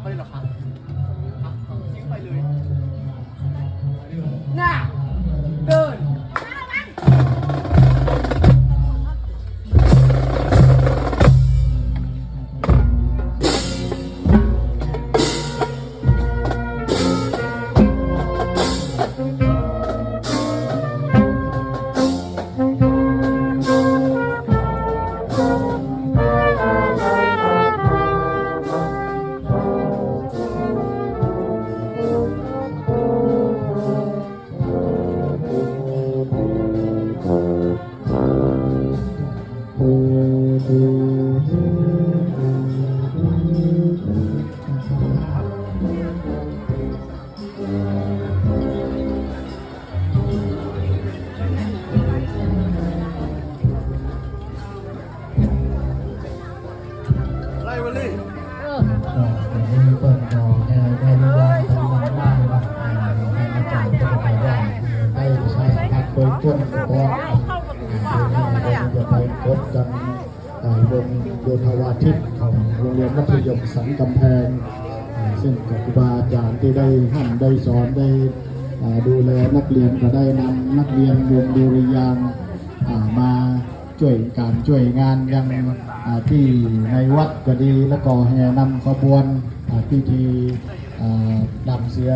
เลยเหรอคะทิ้งไปเลยน่ะเดินไล่มาเลยก็วันนี้เปิดดอกได้รู้ว่าทำงานบ้างว่าให้อาจารย์จะไปได้ได้ใช้การเปิดต้นเพราะจะไปพบกันบนโยธวาทิตของโรงเรียนมัธยมสันกำแพงซึ่งครูบาอาจารย์ที่ได้หั่นได้สอนได้ดูแลนักเรียนก็ได้นำนักเรียนวงดุริยางค์มาช่วยการช่วยงานยังที่ในวัดก็ดีแล้วก็แห่นำขบวนพิธีนำเสือ